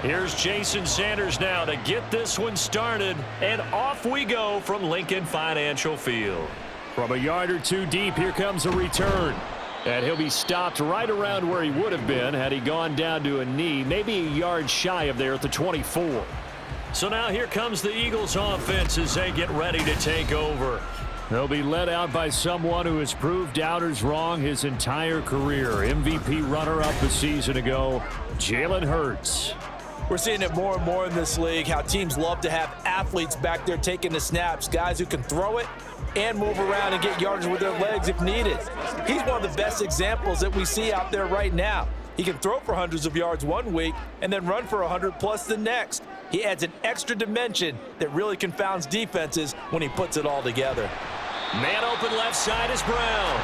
Here's Jason Sanders now to get this one started, and off we go from Lincoln Financial Field. From a yard or two deep, here comes a return. And he'll be stopped right around where he would have been had he gone down to a knee, maybe a yard shy of there at the 24. So now here comes the Eagles offense as they get ready to take over. They'll be led out by someone who has proved doubters wrong his entire career. MVP runner-up a season ago, Jalen Hurts. We're seeing it more and more in this league, how teams love to have athletes back there taking the snaps, guys who can throw it and move around and get yardage with their legs if needed. He's one of the best examples that we see out there right now. He can throw for hundreds of yards one week and then run for 100+ the next. He adds an extra dimension that really confounds defenses when he puts it all together. Man open left side is Brown.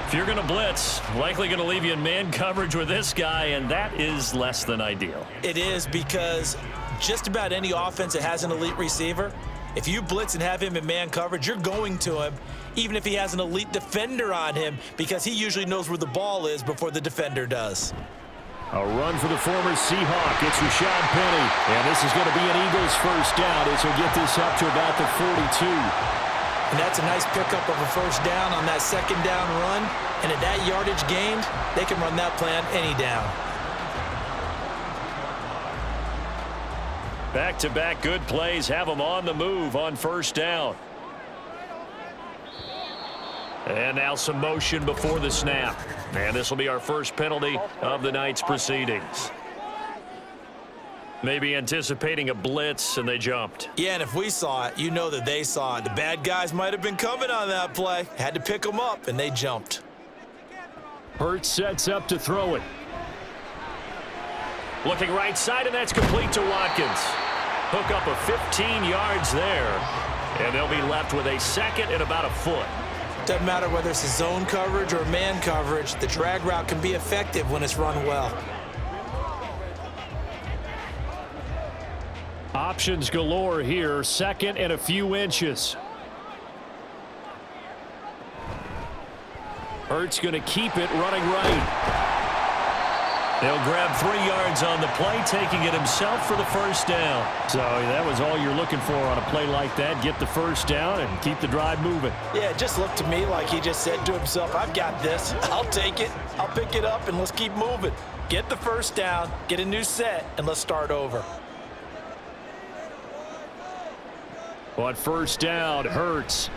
If you're going to blitz, likely going to leave you in man coverage with this guy, and that is less than ideal. It is, because just about any offense that has an elite receiver, if you blitz and have him in man coverage, you're going to him, even if he has an elite defender on him, because he usually knows where the ball is before the defender does. A run for the former Seahawk. It's Rashad Penny. And this is going to be an Eagles first down as he'll get this up to about the 42. And that's a nice pickup of a first down on that second down run. And at that yardage gained, they can run that plan any down. Back-to-back good plays have them on the move on first down. And now some motion before the snap. And this will be our first penalty of the night's proceedings. Maybe anticipating a blitz, and they jumped. Yeah, and if we saw it, you know that they saw it. The bad guys might have been coming on that play. Had to pick them up, and they jumped. Hurts sets up to throw it. Looking right side, and that's complete to Watkins. Hook up of 15 yards there, and they'll be left with a second and about a foot. Doesn't matter whether it's a zone coverage or man coverage, the drag route can be effective when it's run well. Options galore here, second and a few inches. Hurts going to keep it running right. They'll grab 3 yards on the play, taking it himself for the first down. So that was all you're looking for on a play like that. Get the first down and keep the drive moving. Yeah, it just looked to me like he just said to himself, I've got this. I'll take it. I'll pick it up, and let's keep moving. Get the first down, get a new set, and let's start over. On first down, Hurts.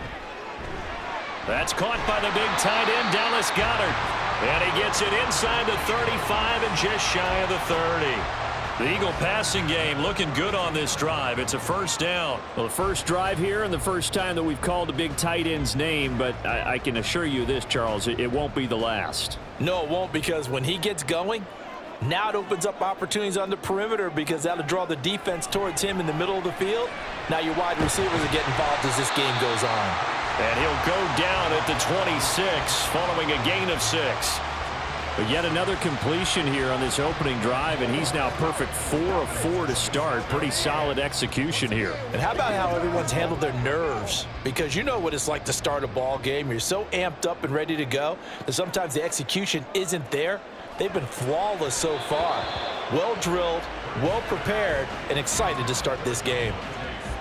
That's caught by the big tight end, Dallas Goedert. And he gets it inside the 35 and just shy of the 30. The Eagle passing game looking good on this drive. It's a first down. Well, the first drive here and the first time that we've called a big tight end's name, but I can assure you this, Charles, it won't be the last. No, it won't, because when he gets going, now it opens up opportunities on the perimeter, because that'll draw the defense towards him in the middle of the field. Now your wide receivers are getting involved as this game goes on. And he'll go down at the 26 following a gain of 6. But yet another completion here on this opening drive, and he's now perfect 4 of 4 to start. Pretty solid execution here. And how about how everyone's handled their nerves? Because you know what it's like to start a ball game. You're so amped up and ready to go that sometimes the execution isn't there. They've been flawless so far. Well drilled, well prepared, and excited to start this game.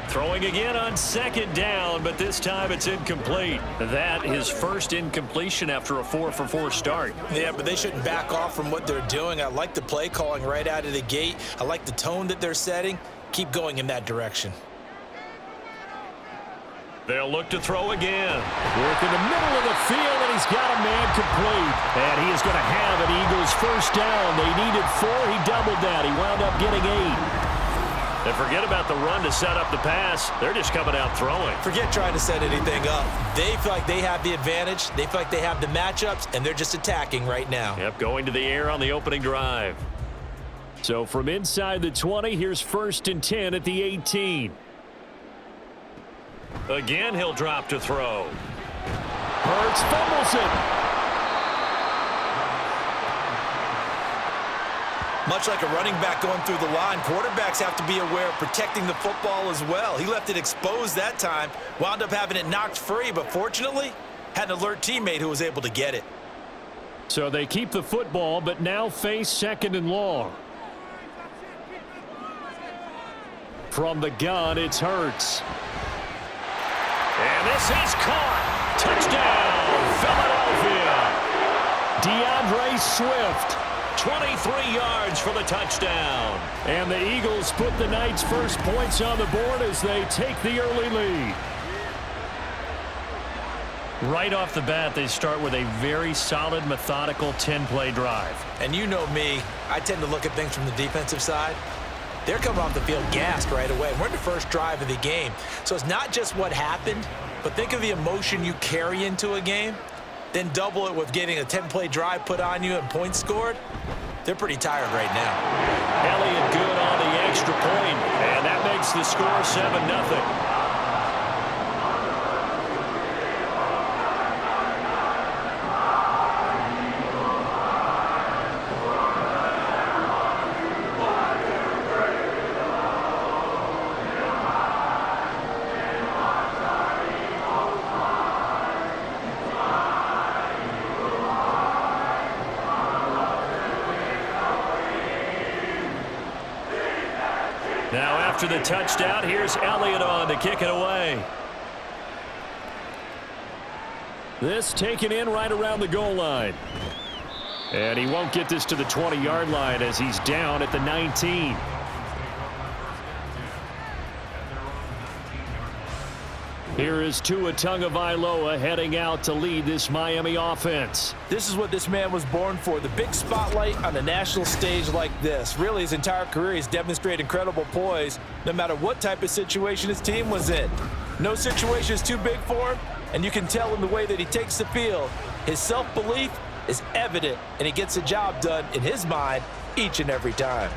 Throwing again on second down, but this time it's incomplete. That his first incompletion after a 4-for-4 start. Yeah, but they shouldn't back off from what they're doing. I like the play calling right out of the gate. I like the tone that they're setting. Keep going in that direction. They'll look to throw again. Work in the middle of the field, and he's got a man complete. And he is going to have an Eagles first down. They needed 4. He doubled that. He wound up getting 8. And forget about the run to set up the pass. They're just coming out throwing. Forget trying to set anything up. They feel like they have the advantage. They feel like they have the matchups, and they're just attacking right now. Yep, going to the air on the opening drive. So from inside the 20, here's first and 10 at the 18. Again, he'll drop to throw. Hurts fumbles it. Much like a running back going through the line, quarterbacks have to be aware of protecting the football as well. He left it exposed that time, wound up having it knocked free, but fortunately, had an alert teammate who was able to get it. So they keep the football, but now face second and long. From the gun, it's Hurts. And this is caught. Touchdown, Philadelphia. DeAndre Swift, 23 yards for the touchdown. And the Eagles put the Knights' first points on the board as they take the early lead. Right off the bat, they start with a very solid, methodical 10-play drive. And you know me, I tend to look at things from the defensive side. They're coming off the field gassed right away. We're in the first drive of the game. So it's not just what happened, but think of the emotion you carry into a game. Then double it with getting a 10-play drive put on you and points scored. They're pretty tired right now. Elliott good on the extra point, and that makes the score 7-0. Now after the touchdown, here's Elliott on to kick it away. This taken in right around the goal line. And he won't get this to the 20-yard line as he's down at the 19. Here is Tua Tagovailoa heading out to lead this Miami offense. This is what this man was born for, the big spotlight on a national stage like this. Really, his entire career, he's demonstrated incredible poise no matter what type of situation his team was in. No situation is too big for him, and you can tell in the way that he takes the field. His self-belief is evident, and he gets the job done in his mind each and every time.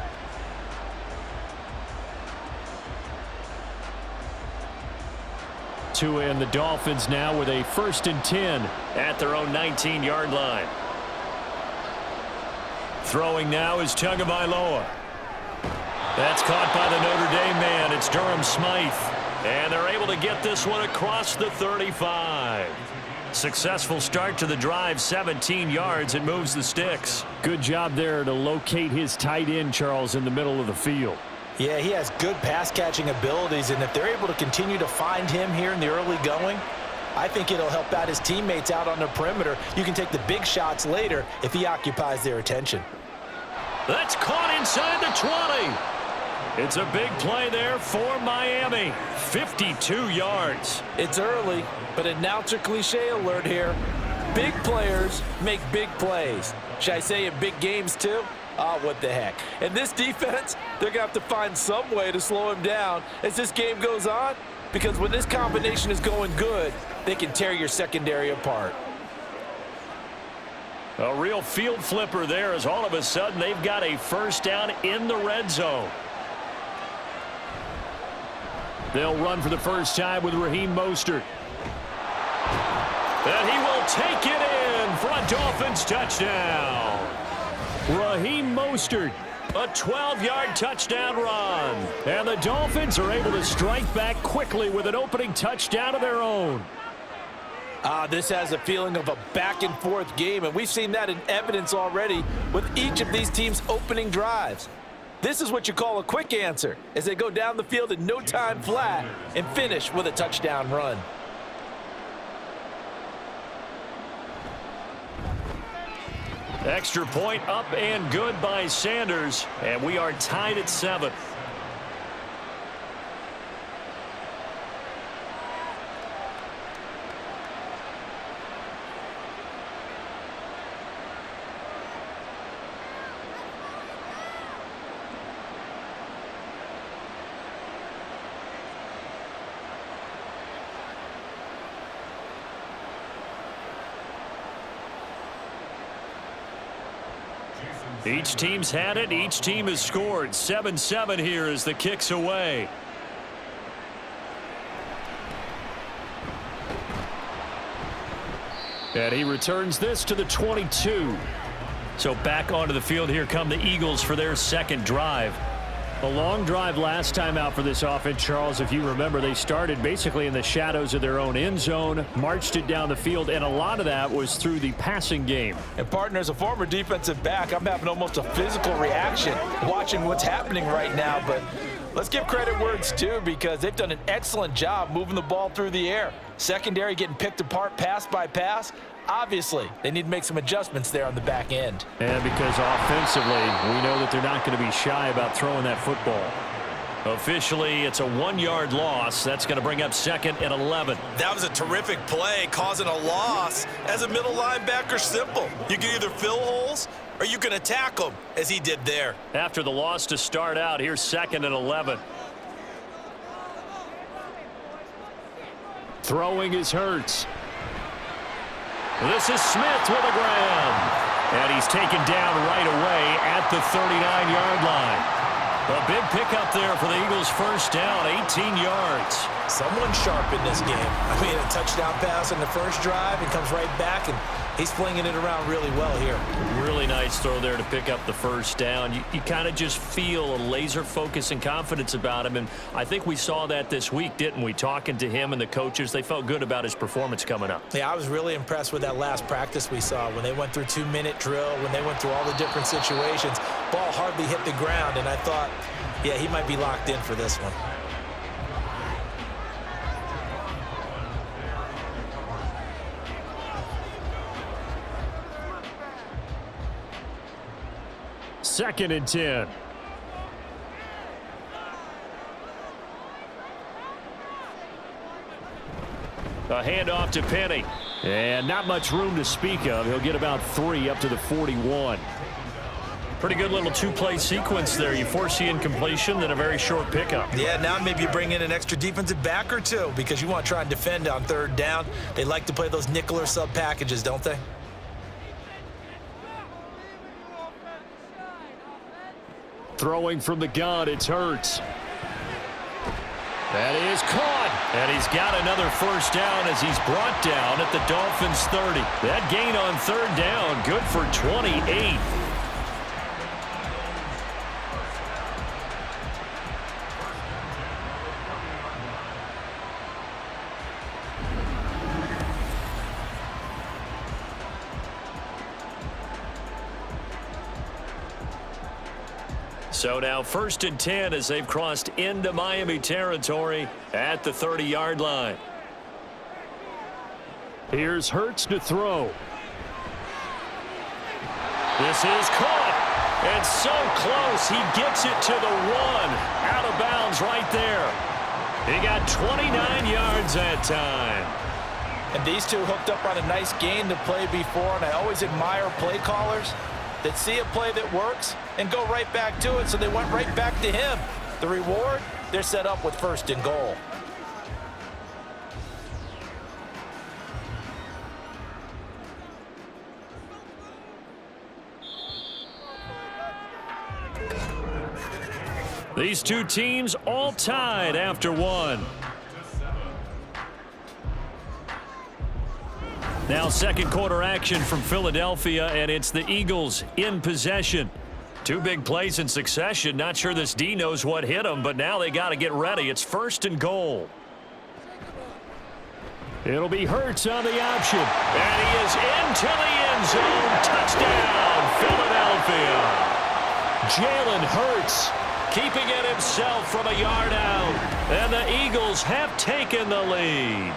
Tua and the Dolphins now with a 1st and 10 at their own 19-yard line. Throwing now is Tagovailoa. That's caught by the Notre Dame man. It's Durham Smythe. And they're able to get this one across the 35. Successful start to the drive, 17 yards. It moves the sticks. Good job there to locate his tight end, Charles, in the middle of the field. Yeah, he has good pass-catching abilities, and if they're able to continue to find him here in the early going, I think it'll help out his teammates out on the perimeter. You can take the big shots later if he occupies their attention. That's caught inside the 20. It's a big play there for Miami. 52 yards. It's early, but announcer cliche alert here. Big players make big plays. Should I say in big games too? Oh, what the heck. And this defense, they're going to have to find some way to slow him down as this game goes on, because when this combination is going good, they can tear your secondary apart. A real field flipper there as all of a sudden they've got a first down in the red zone. They'll run for the first time with Raheem Mostert. And he will take it in for a Dolphins touchdown. Raheem Mostert. A 12-yard touchdown run. And the Dolphins are able to strike back quickly with an opening touchdown of their own. This has a feeling of a back-and-forth game, and we've seen that in evidence already with each of these teams' opening drives. This is what you call a quick answer, as they go down the field in no time flat and finish with a touchdown run. Extra point up and good by Sanders, and we are tied at 7. Each team's had it. Each team has scored. 7-7 here as the kick's away. And he returns this to the 22. So back onto the field here come the Eagles for their second drive. A long drive last time out for this offense, Charles. If you remember, they started basically in the shadows of their own end zone, marched it down the field, and a lot of that was through the passing game. And partner, as a former defensive back, I'm having almost a physical reaction watching what's happening right now. But Let's give credit where it's due because they've done an excellent job moving the ball through the air. Secondary getting picked apart pass by pass. Obviously, they need to make some adjustments there on the back end. And because offensively, we know that they're not going to be shy about throwing that football. Officially, it's a 1-yard loss. That's going to bring up 2nd and 11. That was a terrific play, causing a loss. As a middle linebacker, simple. You can either fill holes or you can attack them, as he did there. After the loss to start out, here's 2nd and 11. Throwing is Hurts. This is Smith with a grab. And he's taken down right away at the 39-yard line. A big pickup there for the Eagles' first down, 18 yards. Someone sharp in this game. I mean, a touchdown pass in the first drive and comes right back, and he's flinging it around really well here. Really nice throw there to pick up the first down. You kind of just feel a laser focus and confidence about him, and I think we saw that this week, didn't we? Talking to him and the coaches, they felt good about his performance coming up. Yeah, I was really impressed with that last practice we saw when they went through 2-minute drill, when they went through all the different situations. Ball hardly hit the ground, and I thought, yeah, he might be locked in for this one. Second and 10. A handoff to Penny. And not much room to speak of. He'll get about 3 up to the 41. Pretty good little two-play sequence there. You force the incompletion, then a very short pickup. Yeah, now maybe you bring in an extra defensive back or two because you want to try and defend on 3rd down. They like to play those nickel or sub packages, don't they? Throwing from the gun, it's Hurts. That is caught. And he's got another first down as he's brought down at the Dolphins' 30. That gain on 3rd down, good for 28. So now 1st and 10 as they've crossed into Miami territory at the 30-yard line. Here's Hurts to throw. This is caught. And so close. He gets it to the 1. Out of bounds right there. He got 29 yards that time. And these two hooked up on a nice gain to play before, and I always admire play callers that see a play that works and go right back to it, so they went right back to him. The reward, they're set up with 1st and goal. These two teams all tied after 1. Now 2nd quarter action from Philadelphia, and it's the Eagles in possession. 2 big plays in succession. Not sure this D knows what hit them, but now they got to get ready. It's 1st and goal. It'll be Hurts on the option. And he is into the end zone. Touchdown, Philadelphia. Jalen Hurts keeping it himself from a yard out. And the Eagles have taken the lead.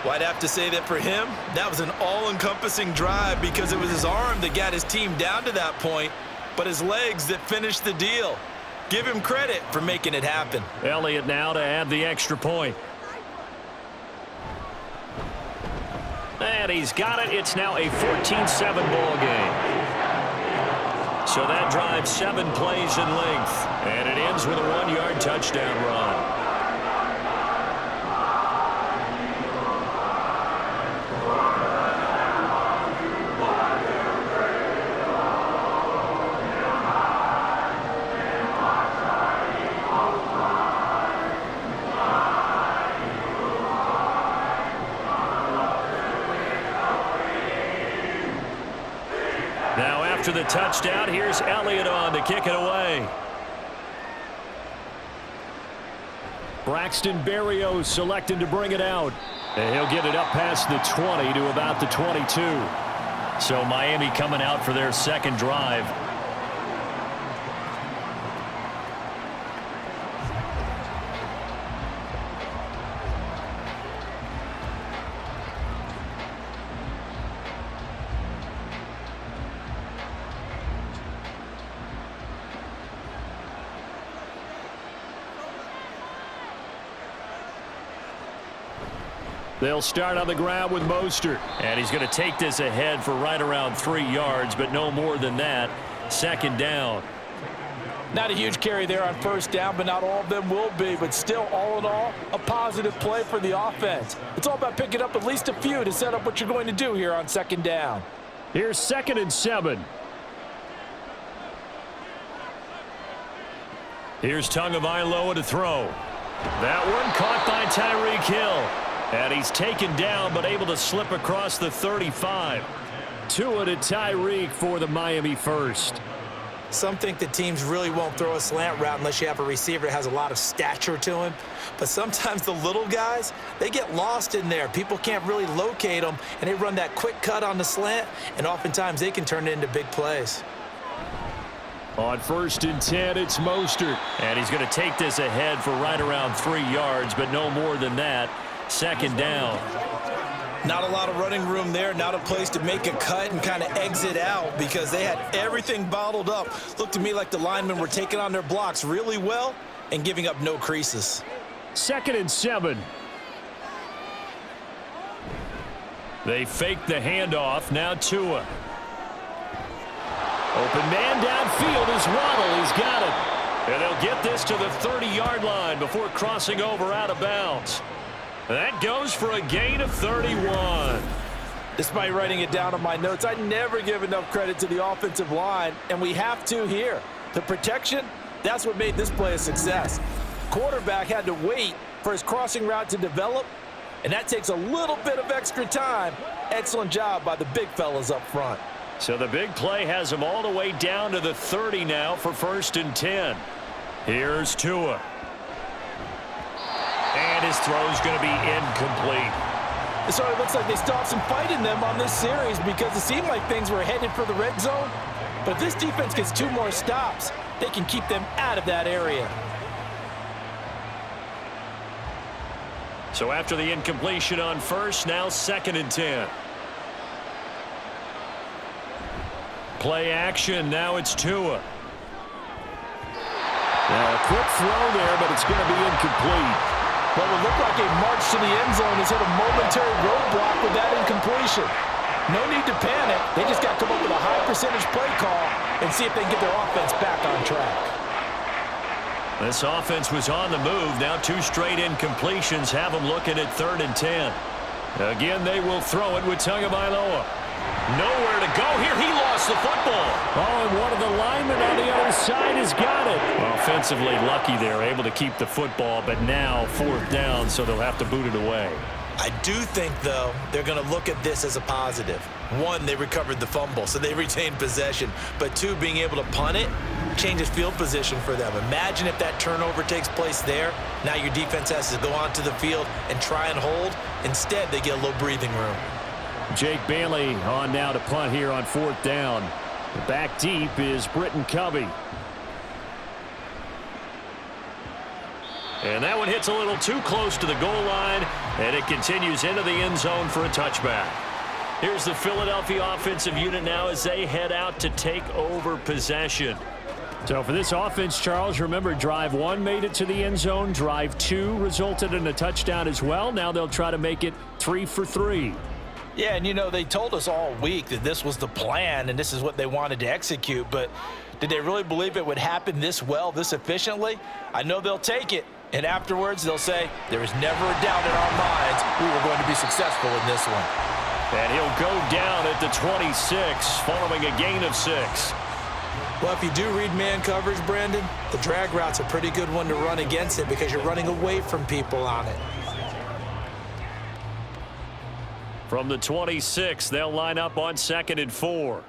Well, I'd have to say that for him, that was an all-encompassing drive because it was his arm that got his team down to that point, but his legs that finished the deal. Give him credit for making it happen. Elliott now to add the extra point. And he's got it. It's now a 14-7 ball game. So that drives 7 plays in length, and it ends with a 1-yard touchdown run. After the touchdown, here's Elliott on to kick it away. Braxton Berrios selecting to bring it out. And he'll get it up past the 20 to about the 22. So Miami coming out for their 2nd drive. They'll start on the ground with Mostert. And he's going to take this ahead for right around 3 yards, but no more than that. Second down. Not a huge carry there on first down, but not all of them will be. But still, all in all, a positive play for the offense. It's all about picking up at least a few to set up what you're going to do here on second down. Here's 2nd and 7. Here's Tagovailoa to throw. That one caught by Tyreek Hill. And he's taken down, but able to slip across the 35. Tua to Tyreek for the Miami first. Some think that teams really won't throw a slant route unless you have a receiver that has a lot of stature to him. But sometimes the little guys, they get lost in there. People can't really locate them, and they run that quick cut on the slant, and oftentimes they can turn it into big plays. On 1st and 10, it's Mostert. And he's going to take this ahead for right around 3 yards, but no more than that. Second down. Not a lot of running room there, not a place to make a cut and kind of exit out because they had everything bottled up. Looked to me like the linemen were taking on their blocks really well and giving up no creases. 2nd and 7. They fake the handoff. Now Tua. Open man downfield is Waddle. He's got it. And they'll get this to the 30-yard line before crossing over out of bounds. That goes for a gain of 31. Despite writing it down on my notes, I never give enough credit to the offensive line, and we have to here. The protection, that's what made this play a success. Quarterback had to wait for his crossing route to develop, and that takes a little bit of extra time. Excellent job by the big fellas up front. So the big play has him all the way down to the 30 now for 1st and 10. Here's Tua. And his throw's going to be incomplete. So it looks like they still have some fight in them on this series because it seemed like things were headed for the red zone. But if this defense gets 2 more stops, they can keep them out of that area. So after the incompletion on 1st, now 2nd and 10. Play action. Now it's Tua. Now a quick throw there, but it's going to be incomplete. What would look like a march to the end zone has hit a momentary roadblock with that incompletion. No need to panic. They just got to come up with a high percentage play call and see if they can get their offense back on track. This offense was on the move. Now 2 straight incompletions have them looking at 3rd and 10. Again, they will throw it with Tagovailoa. Nowhere to go here. He lost the football. Oh, and one of the linemen on the other side has got it. Well, offensively lucky they're able to keep the football, but now 4th down, so they'll have to boot it away. I do think, though, they're going to look at this as a positive. 1, they recovered the fumble, so they retained possession. But 2, being able to punt it changes field position for them. Imagine if that turnover takes place there. Now your defense has to go onto the field and try and hold. Instead, they get a little breathing room. Jake Bailey on now to punt here on 4th down. Back deep is Britton Covey. And that one hits a little too close to the goal line, and it continues into the end zone for a touchback. Here's the Philadelphia offensive unit now as they head out to take over possession. So for this offense, Charles, remember drive 1 made it to the end zone. Drive 2 resulted in a touchdown as well. Now they'll try to make it 3 for 3. Yeah, and you know, they told us all week that this was the plan and this is what they wanted to execute, but did they really believe it would happen this well, this efficiently? I know they'll take it, and afterwards they'll say, there was never a doubt in our minds we were going to be successful in this one. And he'll go down at the 26 following a gain of 6. Well, if you do read man coverage, Brandon, the drag route's a pretty good one to run against it because you're running away from people on it. From the 26, they'll line up on 2nd and 4.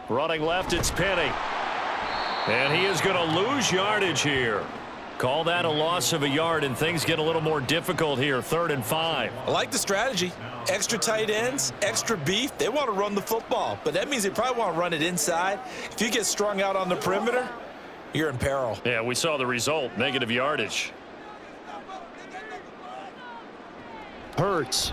Running left, it's Penny. And he is going to lose yardage here. Call that a loss of a yard, and things get a little more difficult here, 3rd and 5. I like the strategy. Extra tight ends, extra beef. They want to run the football, but that means they probably want to run it inside. If you get strung out on the perimeter, you're in peril. Yeah, we saw the result, negative yardage. Hurts.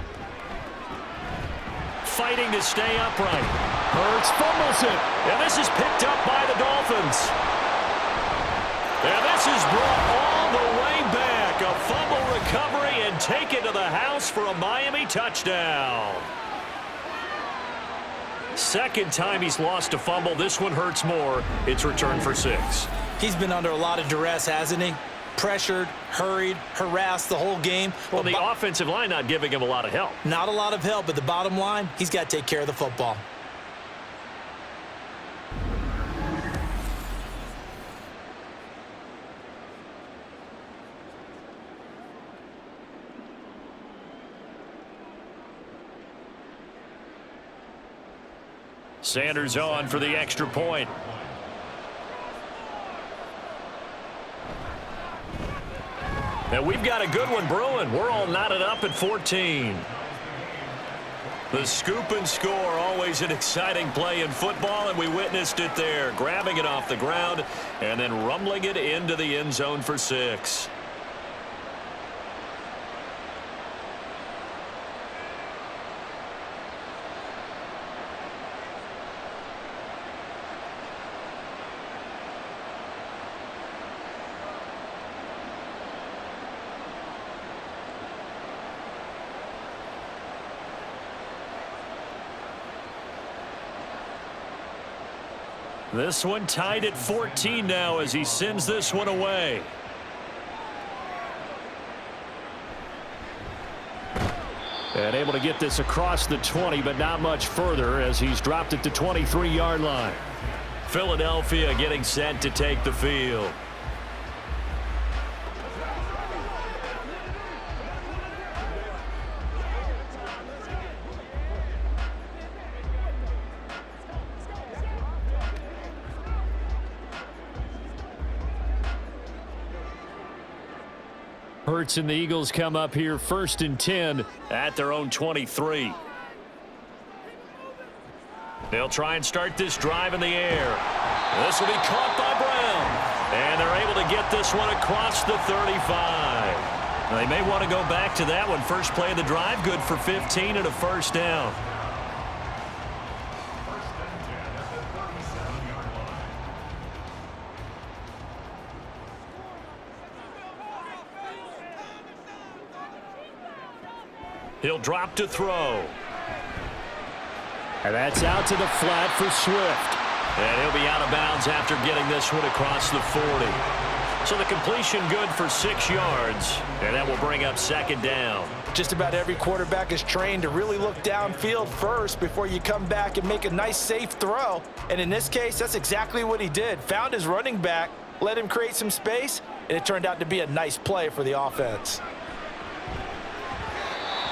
Fighting to stay upright. Hurts fumbles it. And this is picked up by the Dolphins. And this is brought all the way back. A take it to the house for a Miami touchdown. Second time he's lost a fumble. This one hurts more. It's returned for 6. He's been under a lot of duress, hasn't he? Pressured, hurried, harassed the whole game. Well, the offensive line not giving him a lot of help. Not a lot of help, but the bottom line, he's got to take care of the football. Sanders on for the extra point. And we've got a good one brewing. We're all knotted up at 14. The scoop and score, always an exciting play in football, and we witnessed it there. Grabbing it off the ground and then rumbling it into the end zone for 6. This one tied at 14 now as he sends this one away. And able to get this across the 20, but not much further as he's dropped it to 23-yard line. Philadelphia getting set to take the field. Hurts and the Eagles come up here 1st and 10 at their own 23. They'll try and start this drive in the air. This will be caught by Brown. And they're able to get this one across the 35. They may want to go back to that one. First play of the drive, good for 15 and a first down. He'll drop to throw. And that's out to the flat for Swift. And he'll be out of bounds after getting this one across the 40. So the completion good for 6 yards. And that will bring up 2nd down. Just about every quarterback is trained to really look downfield first before you come back and make a nice, safe throw. And in this case, that's exactly what he did. Found his running back, let him create some space, and it turned out to be a nice play for the offense.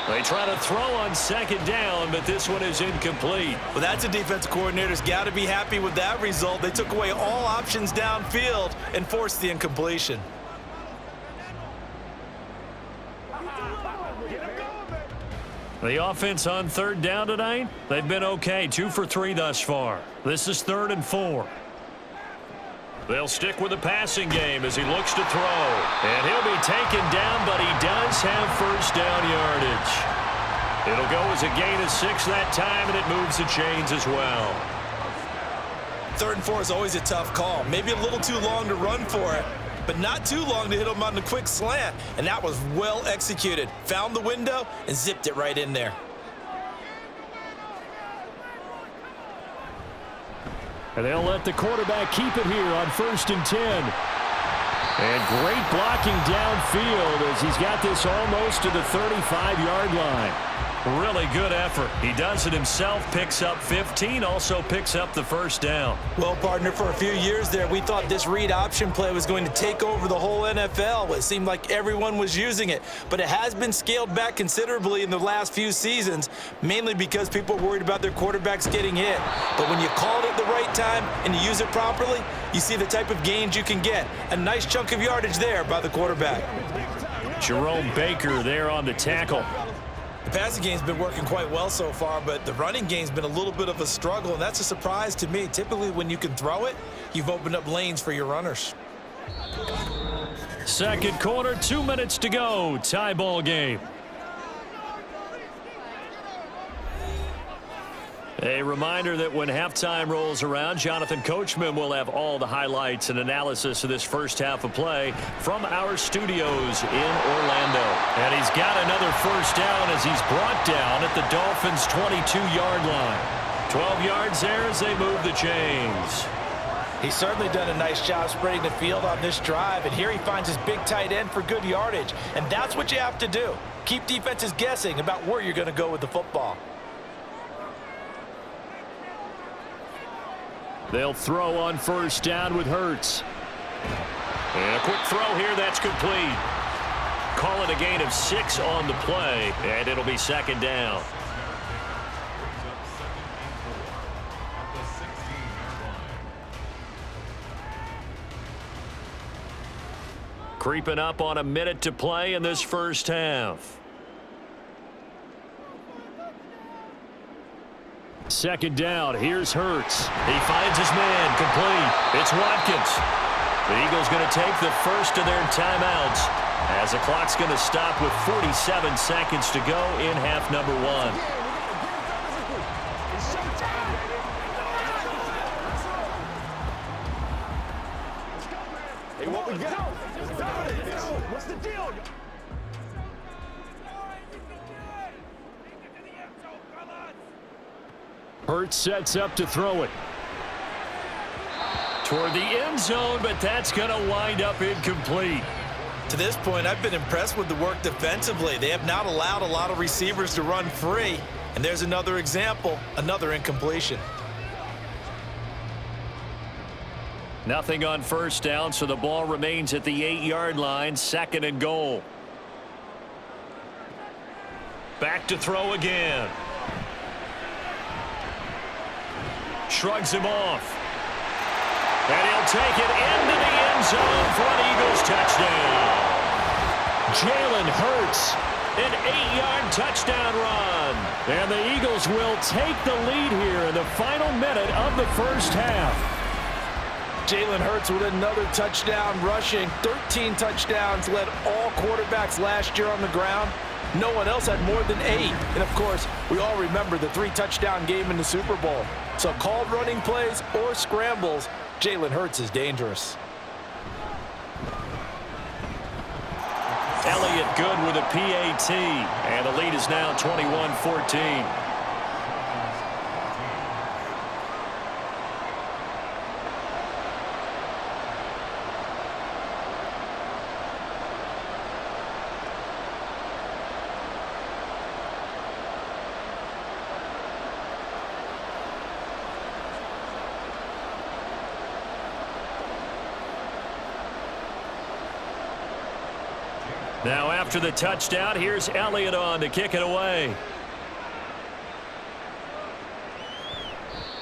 They try to throw on 2nd down, but this one is incomplete. Well, that's a defensive coordinator's got to be happy with that result. They took away all options downfield and forced the incompletion. The offense on 3rd down tonight, they've been okay. 2 for 3 thus far. This is 3rd and 4. They'll stick with the passing game as he looks to throw. And he'll be taken down, but he does have first down yardage. It'll go as a gain of 6 that time, and it moves the chains as well. 3rd and 4 is always a tough call. Maybe a little too long to run for it, but not too long to hit him on the quick slant. And that was well executed. Found the window and zipped it right in there. And they'll let the quarterback keep it here on 1st and 10. And great blocking downfield as he's got this almost to the 35-yard line. Really good effort. He does it himself, picks up 15, also picks up the first down. Well, partner, for a few years there, we thought this read option play was going to take over the whole NFL. It seemed like everyone was using it, but it has been scaled back considerably in the last few seasons, mainly because people are worried about their quarterbacks getting hit. But when you call it at the right time and you use it properly, you see the type of gains you can get. A nice chunk of yardage there by the quarterback. Jerome Baker there on the tackle. The passing game's been working quite well so far, but the running game's been a little bit of a struggle, and that's a surprise to me. Typically, when you can throw it, you've opened up lanes for your runners. Second quarter, 2 minutes to go. Tie ball game. A reminder that when halftime rolls around, Jonathan Coachman will have all the highlights and analysis of this first half of play from our studios in Orlando. And he's got another first down as he's brought down at the Dolphins' 22-yard line. 12 yards there as they move the chains. He's certainly done a nice job spreading the field on this drive, and here he finds his big tight end for good yardage. And that's what you have to do. Keep defenses guessing about where you're going to go with the football. They'll throw on first down with Hurts. And a quick throw here, that's complete. Call it a gain of 6 on the play, and it'll be second down. Creeping up on a minute to play in this first half. Second down, here's Hurts. He finds his man, complete. It's Watkins. The Eagles going to take the first of their timeouts as the clock's going to stop with 47 seconds to go in half number 1. Hey, what we got? What's the deal? Hurts sets up to throw it. Toward the end zone, but that's going to wind up incomplete. To this point, I've been impressed with the work defensively. They have not allowed a lot of receivers to run free. And there's another example, another incompletion. Nothing on first down, so the ball remains at the 8-yard line, second and goal. Back to throw again. Shrugs him off. And he'll take it into the end zone for an Eagles touchdown. Jalen Hurts. An 8-yard touchdown run. And the Eagles will take the lead here in the final minute of the first half. Jalen Hurts with another touchdown rushing. 13 touchdowns, led all quarterbacks last year on the ground. No one else had more than 8. And, of course, we all remember the 3-touchdown game in the Super Bowl. So called running plays or scrambles, Jalen Hurts is dangerous. Elliott good with a PAT. And the lead is now 21-14. Now after the touchdown, here's Elliott on to kick it away.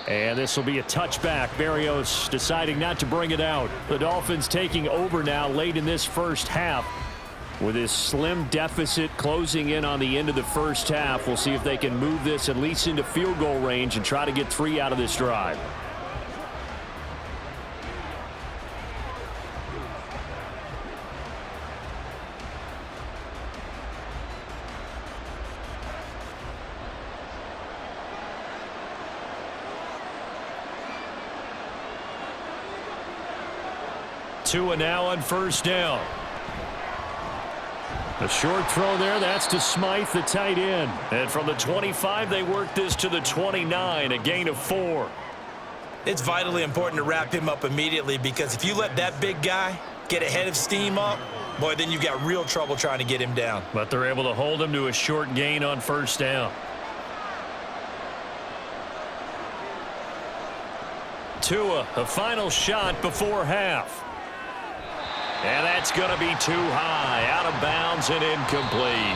And this will be a touchback. Berrios deciding not to bring it out. The Dolphins taking over now late in this first half. With this slim deficit closing in on the end of the first half, we'll see if they can move this at least into field goal range and try to get 3 out of this drive. Tua now on first down. A short throw there. That's to Smythe, the tight end. And from the 25, they work this to the 29, a gain of 4. It's vitally important to wrap him up immediately because if you let that big guy get ahead of steam up, boy, then you've got real trouble trying to get him down. But they're able to hold him to a short gain on first down. Tua, a final shot before half. And that's going to be too high, out of bounds and incomplete.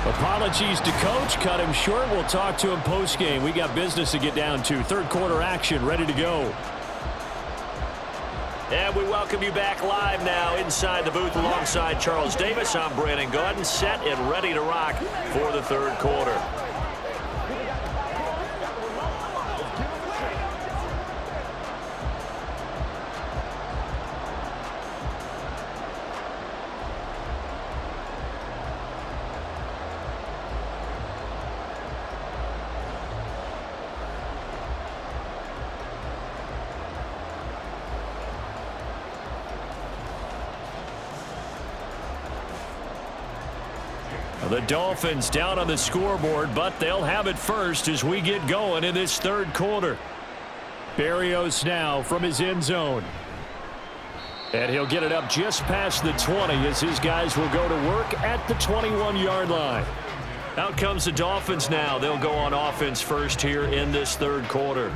Apologies to coach, cut him short. We'll talk to him postgame. We got business to get down to. Third quarter action, ready to go. And we welcome you back live now inside the booth alongside Charles Davis. I'm Brandon Gaudin, set and ready to rock for the third quarter. The Dolphins down on the scoreboard, but they'll have it first as we get going in this third quarter. Berrios now from his end zone. And he'll get it up just past the 20 as his guys will go to work at the 21-yard line. Out comes the Dolphins now. They'll go on offense first here in this third quarter.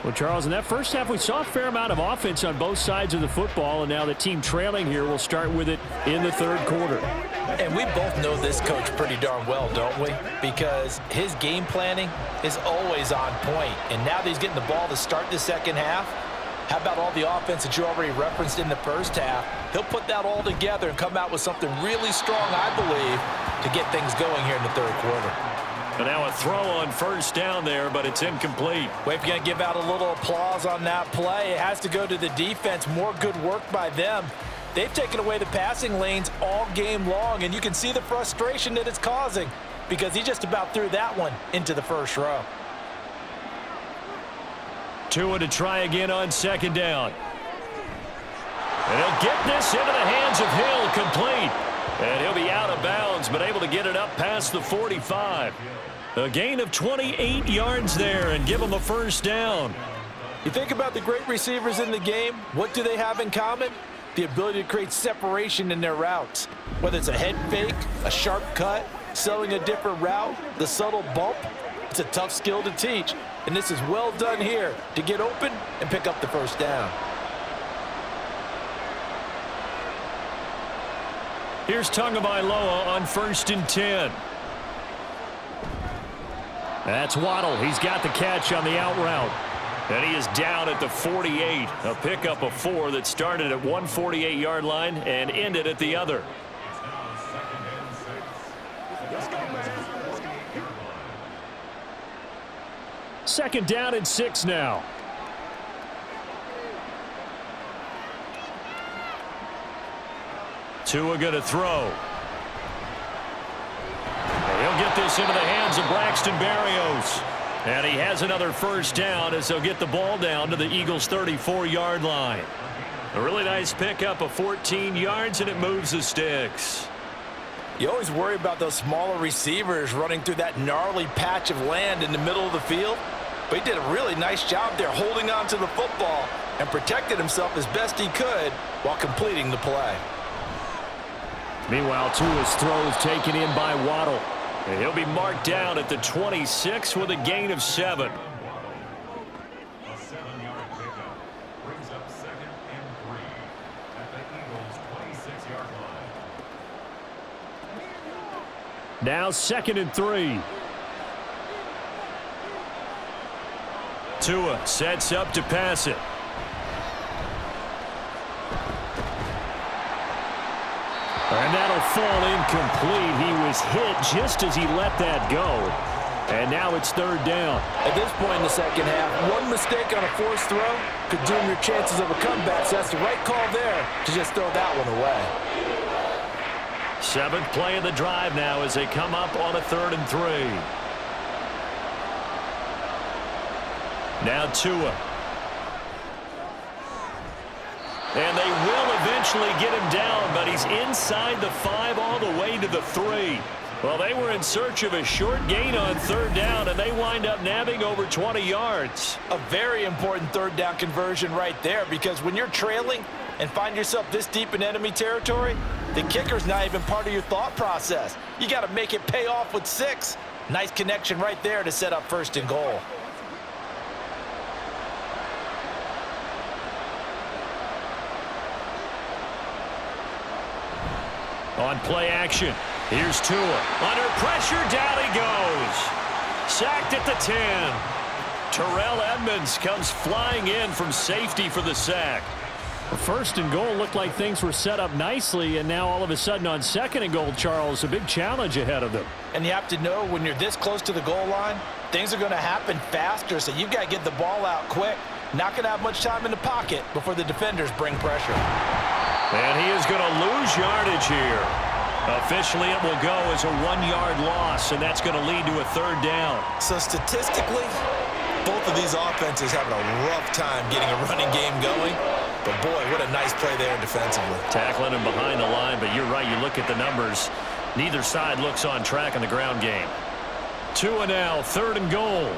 Well, Charles, in that first half, we saw a fair amount of offense on both sides of the football, and now the team trailing here will start with it in the third quarter. And we both know this coach pretty darn well, don't we? Because his game planning is always on point. And now that he's getting the ball to start the second half, how about all the offense that you already referenced in the first half? He'll put that all together and come out with something really strong, I believe, to get things going here in the third quarter. And now a throw on first down there, but it's incomplete. Well, if you're going to give out a little applause on that play, it has to go to the defense. More good work by them. They've taken away the passing lanes all game long, and you can see the frustration that it's causing because he just about threw that one into the first row. Tua to try again on second down. And he'll get this into the hands of Hill, complete. And he'll be out of bounds, but able to get it up past the 45. A gain of 28 yards there and give him a first down. You think about the great receivers in the game, what do they have in common? The ability to create separation in their routes. Whether it's a head fake, a sharp cut, selling a different route, the subtle bump, it's a tough skill to teach. And this is well done here to get open and pick up the first down. Here's Tagovailoa on 1st and 10. That's Waddle. He's got the catch on the out route. And he is down at the 48. A pickup of 4 that started at one 48-yard line and ended at the other. Second down and 6 now. Tua going to throw. And he'll get this into the hands of Braxton Berrios. And he has another first down as they'll get the ball down to the Eagles' 34-yard line. A really nice pickup of 14 yards, and it moves the sticks. You always worry about those smaller receivers running through that gnarly patch of land in the middle of the field. But he did a really nice job there holding on to the football and protected himself as best he could while completing the play. Meanwhile, Tua's throws taken in by Waddle. And he'll be marked down at the 26 with a gain of 7. A 7-yard pickup brings up 2nd and 3 at the Eagles' 26-yard line. Now 2nd and 3. Tua sets up to pass it. And that'll fall incomplete. He was hit just as he let that go. And now it's 3rd down. At this point in the second half, one mistake on a forced throw could doom your chances of a comeback. So that's the right call there to just throw that one away. 7th play of the drive now as they come up on a 3rd and 3. Now Tua. And they will eventually get him down, but he's inside the 5 all the way to the 3. Well, they were in search of a short gain on 3rd down, and they wind up nabbing over 20 yards. A very important 3rd down conversion right there, because when you're trailing and find yourself this deep in enemy territory, the kicker's not even part of your thought process. You got to make it pay off with 6. Nice connection right there to set up 1st and goal. On play action, here's Tua. Under pressure, down he goes. Sacked at the 10. Terrell Edmonds comes flying in from safety for the sack. 1st and goal looked like things were set up nicely, and now all of a sudden on 2nd and goal, Charles, a big challenge ahead of them. And you have to know when you're this close to the goal line, things are going to happen faster, so you've got to get the ball out quick. Not going to have much time in the pocket before the defenders bring pressure. And he is going to lose yardage here. Officially, it will go as a 1-yard loss, and that's going to lead to a 3rd down. So statistically, both of these offenses having a rough time getting a running game going. But boy, what a nice play there defensively. Tackling him behind the line, but you're right. You look at the numbers. Neither side looks on track in the ground game. 2 and now, 3rd and goal.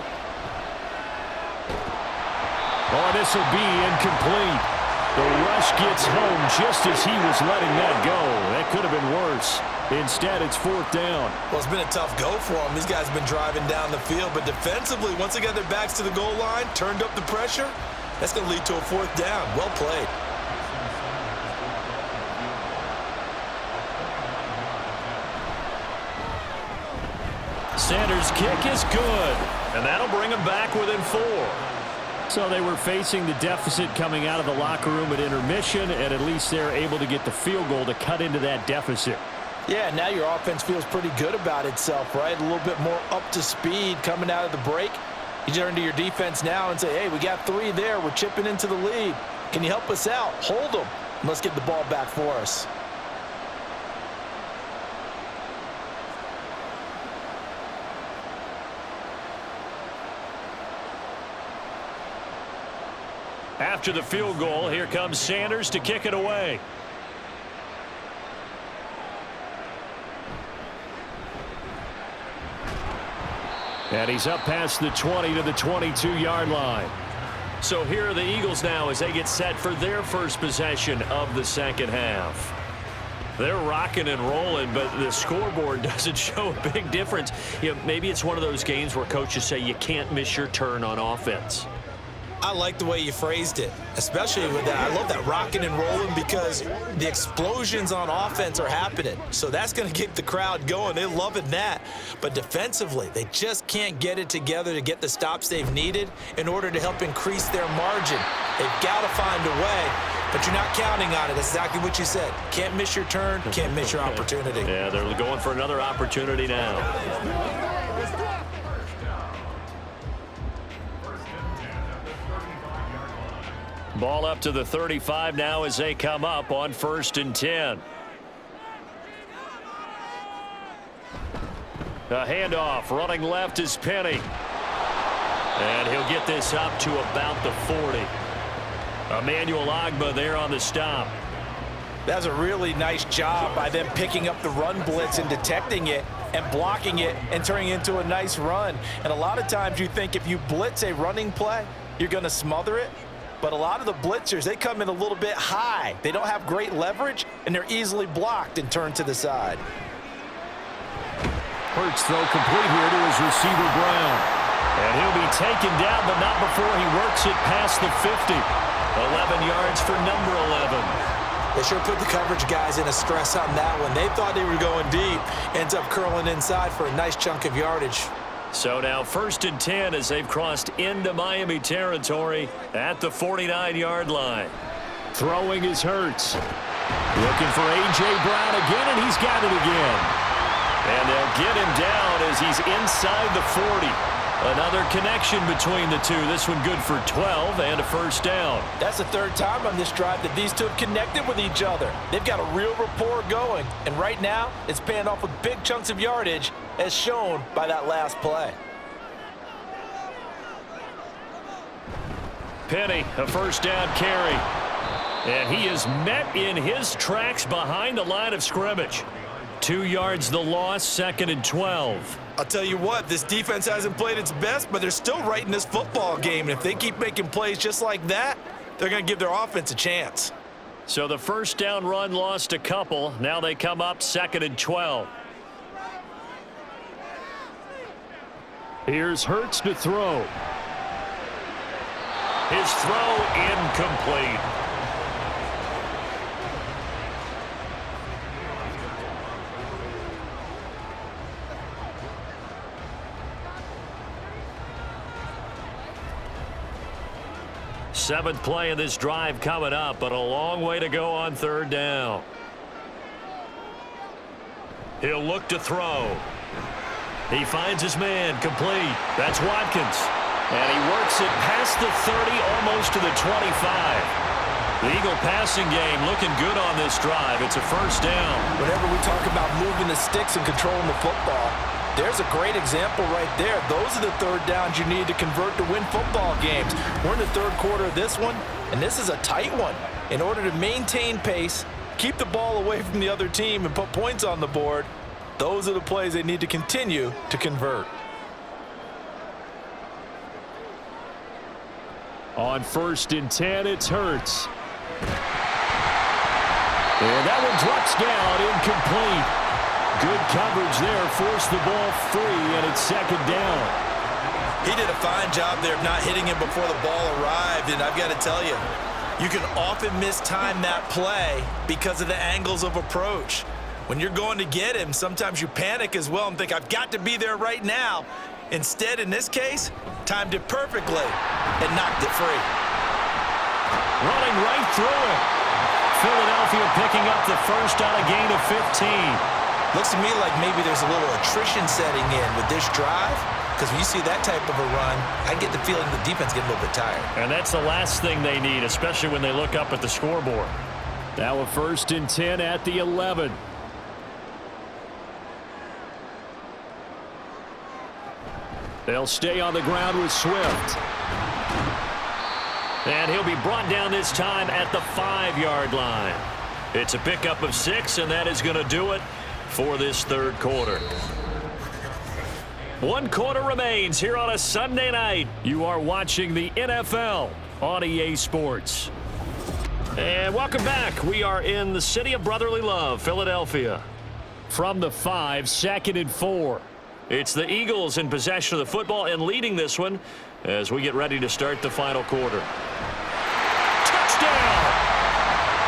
Oh, this will be incomplete. The rush gets home just as he was letting that go. That could have been worse. Instead, it's 4th down. Well, it's been a tough go for them. These guys have been driving down the field, but defensively, once they got their backs to the goal line, turned up the pressure, that's going to lead to a 4th down. Well played. Sanders' kick is good, and that'll bring him back within 4. So they were facing the deficit coming out of the locker room at intermission, and at least they're able to get the field goal to cut into that deficit. Yeah, now your offense feels pretty good about itself, right? A little bit more up to speed coming out of the break. You turn to your defense now and say, hey, we got 3 there. We're chipping into the lead. Can you help us out? Hold them. And let's get the ball back for us. After the field goal, here comes Sanders to kick it away. And he's up past the 20 to the 22-yard line. So here are the Eagles now as they get set for their first possession of the second half. They're rocking and rolling, but the scoreboard doesn't show a big difference. You know, maybe it's one of those games where coaches say you can't miss your turn on offense. I like the way you phrased it, especially with that. I love that rocking and rolling because the explosions on offense are happening. So that's going to keep the crowd going. They're loving that. But defensively, they just can't get it together to get the stops they've needed in order to help increase their margin. They've got to find a way, but you're not counting on it. That's exactly what you said. Can't miss your turn, can't miss your opportunity. Yeah, they're going for another opportunity now. Ball up to the 35 now as they come up on 1st and 10. A handoff, running left is Penny. And he'll get this up to about the 40. Emmanuel Ogbah there on the stop. That's a really nice job by them picking up the run blitz and detecting it and blocking it and turning it into a nice run. And a lot of times you think if you blitz a running play, you're going to smother it. But a lot of the blitzers, they come in a little bit high. They don't have great leverage, and they're easily blocked and turned to the side. Hurts throw complete here to his receiver Brown. And he'll be taken down, but not before he works it past the 50. 11 yards for number 11. They sure put the coverage guys in a stress on that one. They thought they were going deep. Ends up curling inside for a nice chunk of yardage. So now 1st and 10 as they've crossed into Miami territory at the 49-yard line. Throwing is Hurts. Looking for A.J. Brown again, and he's got it again. And they'll get him down as he's inside the 40. Another connection between the two. This one good for 12 and a 1st down. That's the 3rd time on this drive that these two have connected with each other. They've got a real rapport going. And right now, it's paying off with big chunks of yardage, as shown by that last play. Penny, a 1st down carry. And he is met in his tracks behind the line of scrimmage. 2 yards the loss, 2nd and 12. I'll tell you what, this defense hasn't played its best, but they're still right in this football game. And if they keep making plays just like that, they're going to give their offense a chance. So the 1st down run lost a couple. Now they come up 2nd and 12. Here's Hurts to throw. His throw incomplete. Seventh play of this drive coming up, but a long way to go on 3rd down. He'll look to throw. He finds his man complete. That's Watkins. And he works it past the 30, almost to the 25. The Eagle passing game looking good on this drive. It's a 1st down. Whenever we talk about moving the sticks and controlling the football, there's a great example right there. Those are the 3rd downs you need to convert to win football games. We're in the 3rd quarter of this one, and this is a tight one. In order to maintain pace, keep the ball away from the other team, and put points on the board, Those are the plays they need to continue to convert. On 1st and 10, it's Hurts. And that one drops down, incomplete. Good coverage there, forced the ball free, and it's 2nd down. He did a fine job there of not hitting him before the ball arrived, and I've got to tell you, you can often mistime that play because of the angles of approach. When you're going to get him, sometimes you panic as well and think, I've got to be there right now. Instead, in this case, timed it perfectly and knocked it free. Running right through it. Philadelphia picking up the first on a gain of 15. Looks to me like maybe there's a little attrition setting in with this drive, because when you see that type of a run, I get the feeling the defense getting a little bit tired. And that's the last thing they need, especially when they look up at the scoreboard. Now a 1st and 10 at the 11. They'll stay on the ground with Swift. And he'll be brought down this time at the 5-yard line. It's a pickup of 6, and that is going to do it for this 3rd quarter. 1 quarter remains here on a Sunday night. You are watching the NFL on EA Sports. And welcome back. We are in the city of brotherly love, Philadelphia. From the 5, 2nd and 4. It's the Eagles in possession of the football and leading this one as we get ready to start the final quarter. Touchdown!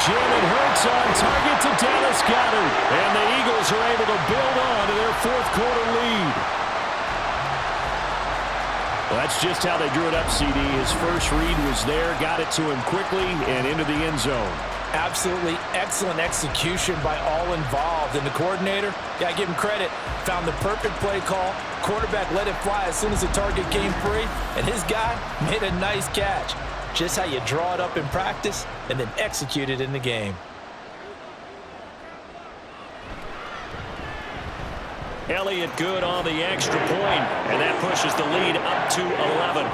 Jalen Hurts on target to Dallas Goedert. And the Eagles are able to build on to their 4th quarter lead. Well, that's just how they drew it up, CD. His first read was there, got it to him quickly and into the end zone. Absolutely excellent execution by all involved. And the coordinator, got to give him credit, found the perfect play call. Quarterback let it fly as soon as the target came free. And his guy made a nice catch. Just how you draw it up in practice and then execute it in the game. Elliott good on the extra point, and that pushes the lead up to 11.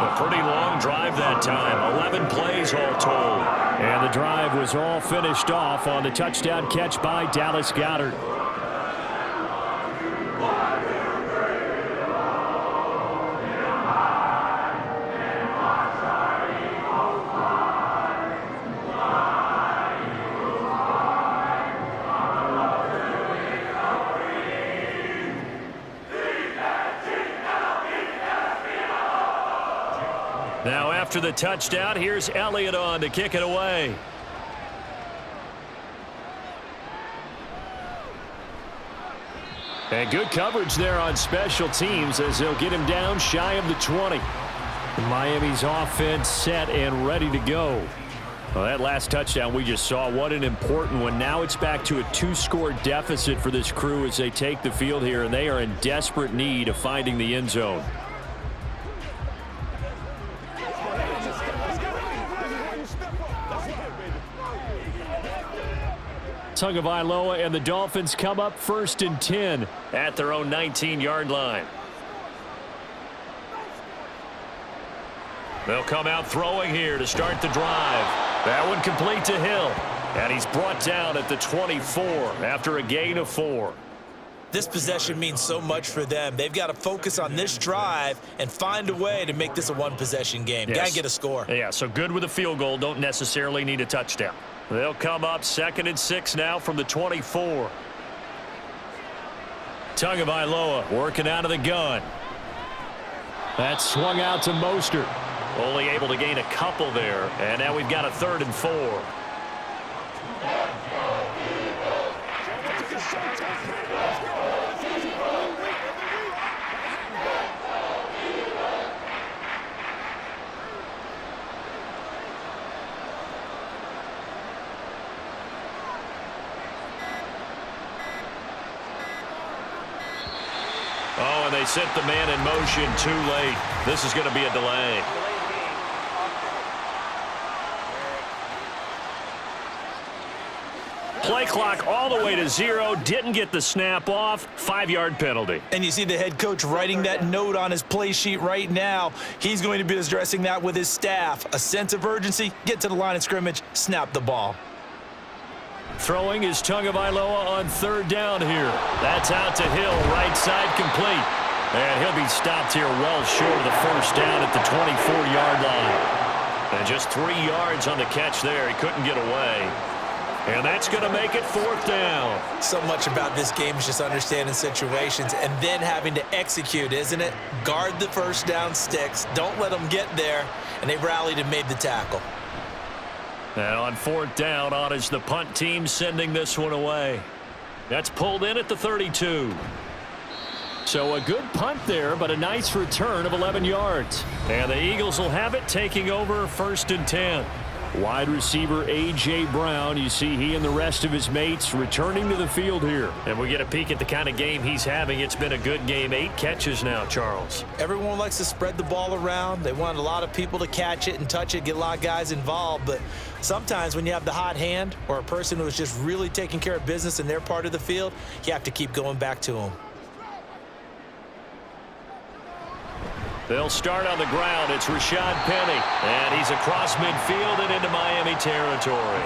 A pretty long drive that time, 11 plays all told. And the drive was all finished off on the touchdown catch by Dallas Goedert. Now after the touchdown, here's Elliott on to kick it away. And good coverage there on special teams as they'll get him down shy of the 20. Miami's offense set and ready to go. Well, that last touchdown we just saw, what an important one. Now it's back to a 2-score deficit for this crew as they take the field here, and they are in desperate need of finding the end zone. Tagovailoa and the Dolphins come up 1st and 10 at their own 19-yard line. They'll come out throwing here to start the drive. That one complete to Hill. And he's brought down at the 24 after a gain of 4. This possession means so much for them. They've got to focus on this drive and find a way to make this a one-possession game. Yes. Got to get a score. Yeah, so good with a field goal. Don't necessarily need a touchdown. They'll come up 2nd and 6 now from the 24. Tagovailoa working out of the gun. That swung out to Mostert. Only able to gain a couple there. And now we've got a 3rd and 4. Oh, and they set the man in motion too late. This is going to be a delay. Play clock all the way to 0. Didn't get the snap off. 5-yard penalty. And you see the head coach writing that note on his play sheet right now. He's going to be addressing that with his staff. A sense of urgency, get to the line of scrimmage, snap the ball. Throwing is Tagovailoa on third down here. That's out to Hill, right side complete. And he'll be stopped here well short of the first down at the 24-yard line. And just 3 yards on the catch there. He couldn't get away. And that's going to make it fourth down. So much about this game is just understanding situations and then having to execute, isn't it? Guard the first down sticks. Don't let them get there. And they rallied and made the tackle. And on fourth down, on is the punt team sending this one away. That's pulled in at the 32. So a good punt there, but a nice return of 11 yards. And the Eagles will have it, taking over first and 10. Wide receiver A.J. Brown, you see he and the rest of his mates returning to the field here. And we get a peek at the kind of game he's having. It's been a good game. 8 catches now, Charles. Everyone likes to spread the ball around. They want a lot of people to catch it and touch it, get a lot of guys involved. But sometimes when you have the hot hand or a person who is just really taking care of business in their part of the field, you have to keep going back to them. They'll start on the ground. It's Rashad Penny. And he's across midfield and into Miami territory.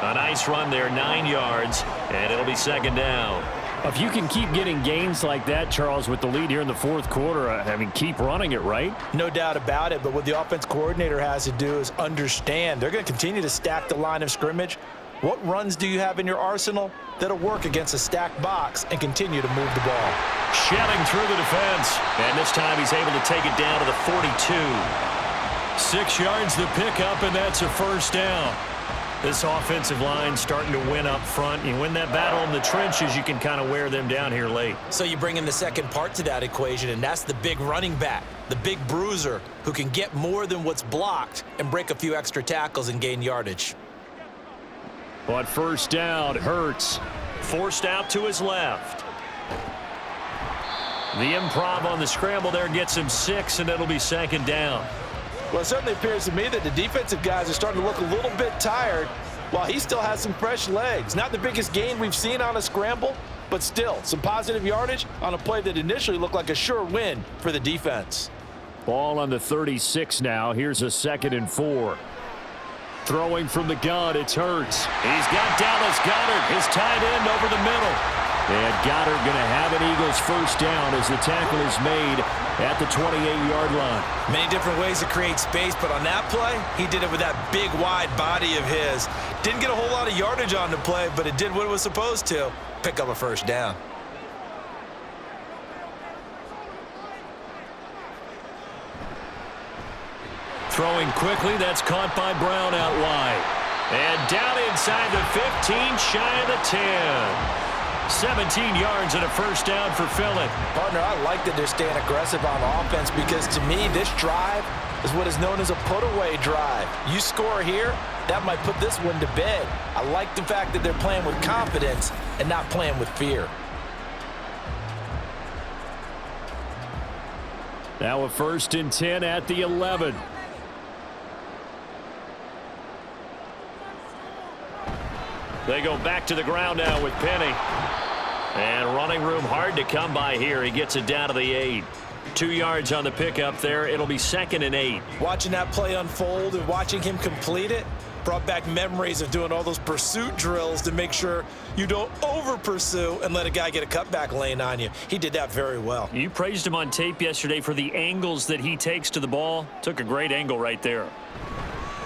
A nice run there, 9 yards, and it'll be second down. If you can keep getting gains like that, Charles, with the lead here in the fourth quarter, I mean, keep running it, right? No doubt about it, but what the offense coordinator has to do is understand they're going to continue to stack the line of scrimmage. What runs do you have in your arsenal that'll work against a stacked box and continue to move the ball? Shelling through the defense, and this time he's able to take it down to the 42. 6 yards the pickup, and that's a first down. This offensive line starting to win up front. You win that battle in the trenches, you can kind of wear them down here late. So you bring in the second part to that equation, and that's the big running back, the big bruiser who can get more than what's blocked and break a few extra tackles and gain yardage. But first down, Hurts forced out to his left. The improv on the scramble there gets him 6, and it'll be second down. Well, it certainly appears to me that the defensive guys are starting to look a little bit tired while he still has some fresh legs. Not the biggest gain we've seen on a scramble, but still some positive yardage on a play that initially looked like a sure win for the defense. Ball on the 36 now. Here's a 2nd and 4. Throwing from the gun, it's Hurts. He's got Dallas Goedert, his tight end, over the middle. And Goedert going to have an Eagles first down as the tackle is made at the 28-yard line. Many different ways to create space, but on that play, he did it with that big, wide body of his. Didn't get a whole lot of yardage on the play, but it did what it was supposed to, pick up a first down. Throwing quickly, that's caught by Brown out wide. And down inside the 15, shy of the 10. 17 yards and a first down for Philly. Partner, I like that they're staying aggressive on offense because to me, this drive is what is known as a put-away drive. You score here, that might put this one to bed. I like the fact that they're playing with confidence and not playing with fear. Now a 1st and 10 at the 11. They go back to the ground now with Penny. And running room hard to come by here. He gets it down to the 8. 2 yards on the pickup there. It'll be 2nd and 8. Watching that play unfold and watching him complete it brought back memories of doing all those pursuit drills to make sure you don't over-pursue and let a guy get a cutback lane on you. He did that very well. You praised him on tape yesterday for the angles that he takes to the ball. Took a great angle right there.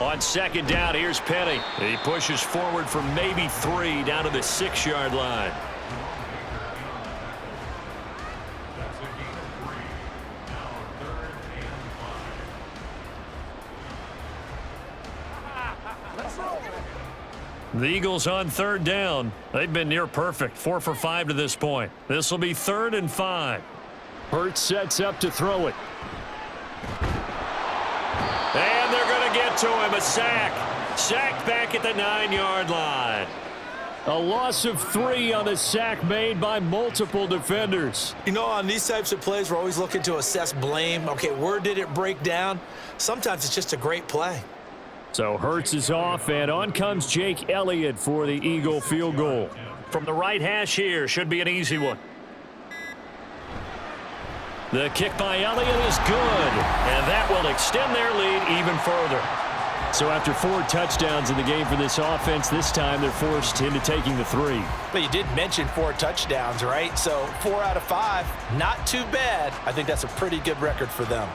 On 2nd down, here's Penny. He pushes forward for maybe 3 down to the 6-yard line. That's a gain of 3. Now 3rd and 5. The Eagles on 3rd down. They've been near perfect. 4 for 5 to this point. This will be 3rd and 5. Hurts sets up to throw it. And they're going to get to him. A sack. Sacked back at the 9-yard line. A loss of 3 on the sack made by multiple defenders. You know, on these types of plays, we're always looking to assess blame. Okay, where did it break down? Sometimes it's just a great play. So Hurts is off, and on comes Jake Elliott for the Eagle field goal. From the right hash here, should be an easy one. The kick by Elliott is good, and that will extend their lead even further. So after 4 touchdowns in the game for this offense, this time they're forced into taking the 3. But you did mention 4 touchdowns, right? So 4 out of 5, not too bad. I think that's a pretty good record for them.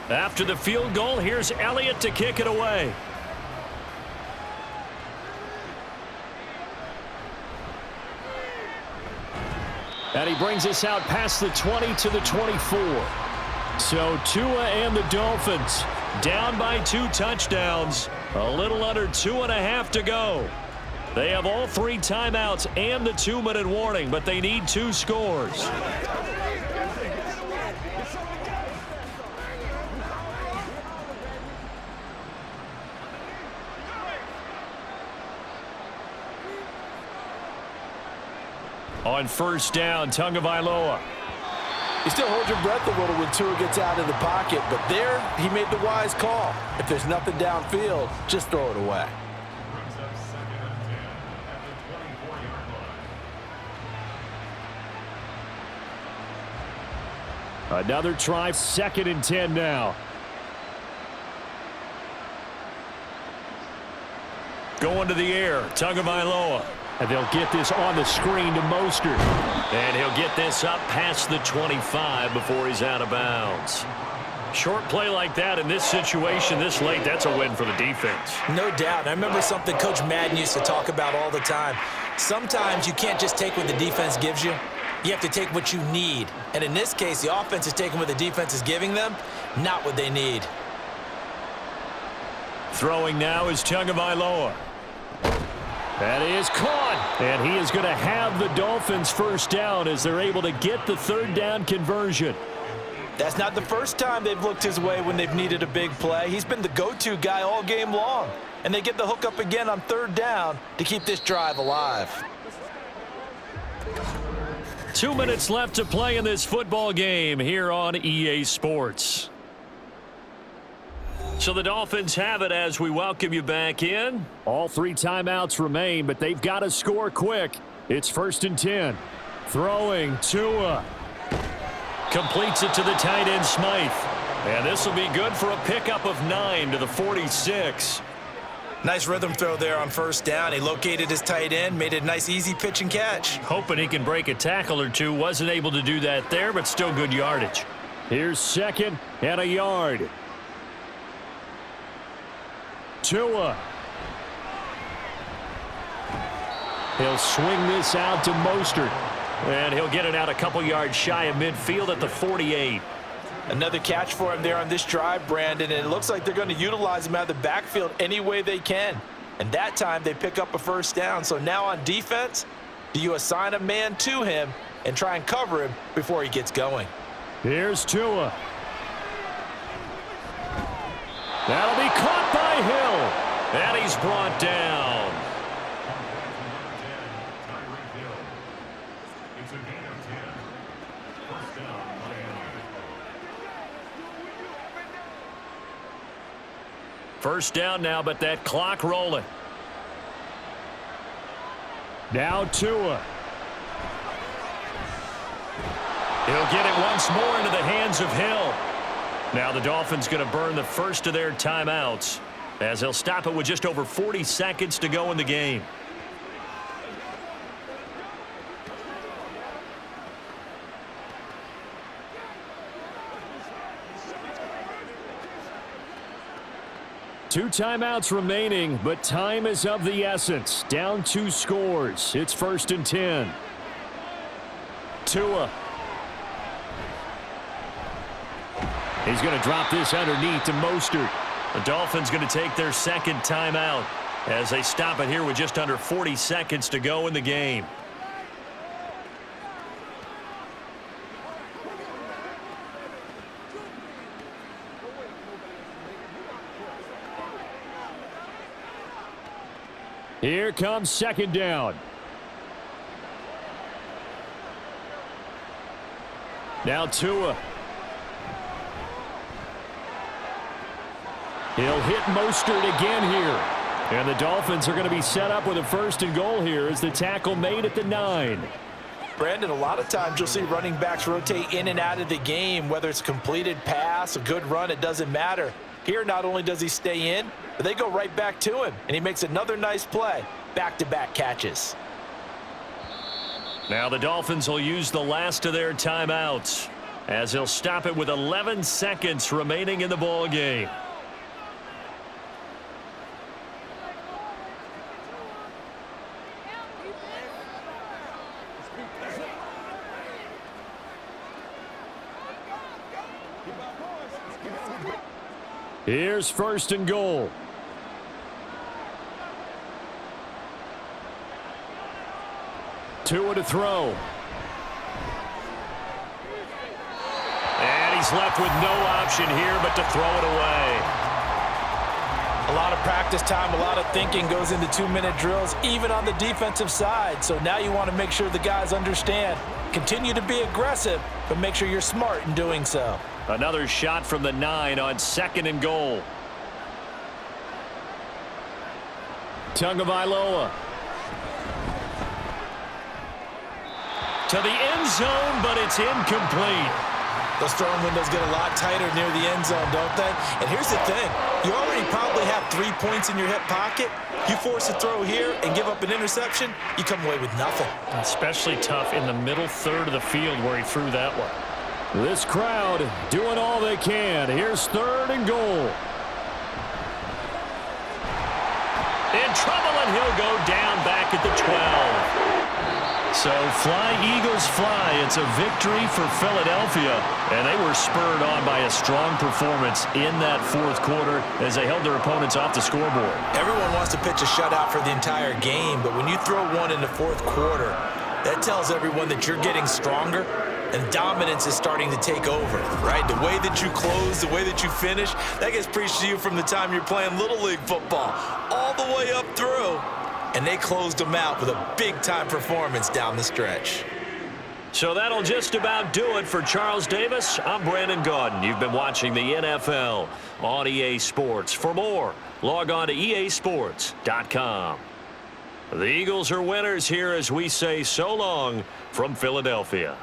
After the field goal, here's Elliott to kick it away. And he brings us out past the 20 to the 24. So Tua and the Dolphins down by 2 touchdowns. A little under 2.5 to go. They have all 3 timeouts and the 2-minute warning, but they need 2 scores. On first down, Tagovailoa. You still hold your breath a little when Tua gets out of the pocket, but there he made the wise call. If there's nothing downfield, just throw it away. Brings up 2nd and 10 at the 24-yard line. Another try, 2nd and 10 now. Going to the air, Tagovailoa. And they'll get this on the screen to Mostert. And he'll get this up past the 25 before he's out of bounds. Short play like that in this situation this late, that's a win for the defense. No doubt. I remember something Coach Madden used to talk about all the time. Sometimes you can't just take what the defense gives you. You have to take what you need. And in this case, the offense is taking what the defense is giving them, not what they need. Throwing now is Tagovailoa. That is caught, and he is going to have the Dolphins first down as they're able to get the 3rd down conversion. That's not the first time they've looked his way when they've needed a big play. He's been the go-to guy all game long, and they get the hook up again on 3rd down to keep this drive alive. 2 minutes left to play in this football game here on EA Sports. So the Dolphins have it as we welcome you back in. All 3 timeouts remain, but they've got to score quick. It's 1st and 10. Throwing, Tua. Completes it to the tight end, Smythe. And this will be good for a pickup of 9 to the 46. Nice rhythm throw there on first down. He located his tight end, made it a nice easy pitch and catch. Hoping he can break a tackle or two. Wasn't able to do that there, but still good yardage. Here's 2nd and a yard. Tua. He'll swing this out to Mostert. And he'll get it out a couple yards shy of midfield at the 48. Another catch for him there on this drive, Brandon, and it looks like they're going to utilize him out of the backfield any way they can. And that time they pick up a first down. So now on defense, do you assign a man to him and try and cover him before he gets going? Here's Tua. That'll be caught by Hill. And he's brought down. It's a gain of 10. First down, Miami. First down now, but that clock rolling. Now Tua. He'll get it once more into the hands of Hill. Now the Dolphins going to burn the first of their timeouts as they'll stop it with just over 40 seconds to go in the game. Two timeouts remaining, but time is of the essence. Down 2 scores. It's 1st and 10. Tua. He's going to drop this underneath to Mostert. The Dolphins going to take their 2nd timeout as they stop it here with just under 40 seconds to go in the game. Here comes 2nd down. Now Tua. He'll hit Mostert again here. And the Dolphins are going to be set up with a 1st and goal here as the tackle made at the 9. Brandon, a lot of times you'll see running backs rotate in and out of the game, whether it's a completed pass, a good run, it doesn't matter. Here, not only does he stay in, but they go right back to him, and he makes another nice play. Back-to-back catches. Now the Dolphins will use the last of their timeouts as he'll stop it with 11 seconds remaining in the ball game. Here's 1st and goal. Tua to throw. And he's left with no option here but to throw it away. A lot of practice time, a lot of thinking goes into 2-minute drills, even on the defensive side. So now you want to make sure the guys understand. Continue to be aggressive, but make sure you're smart in doing so. Another shot from the 9 on 2nd and goal. Tagovailoa. To the end zone, but it's incomplete. Those throwing windows get a lot tighter near the end zone, don't they? And here's the thing. You already probably have 3 points in your hip pocket. You force a throw here and give up an interception, you come away with nothing. Especially tough in the middle third of the field where he threw that one. This crowd doing all they can. Here's 3rd and goal. In trouble, and he'll go down back at the 12. So fly, Eagles, fly. It's a victory for Philadelphia. And they were spurred on by a strong performance in that 4th quarter as they held their opponents off the scoreboard. Everyone wants to pitch a shutout for the entire game, but when you throw one in the 4th quarter, that tells everyone that you're getting stronger and dominance is starting to take over, right? The way that you close, the way that you finish, that gets preached to you from the time you're playing Little League football all the way up through. And they closed them out with a big-time performance down the stretch. So that'll just about do it for Charles Davis. I'm Brandon Gaudin. You've been watching the NFL on EA Sports. For more, log on to easports.com. The Eagles are winners here as we say so long from Philadelphia.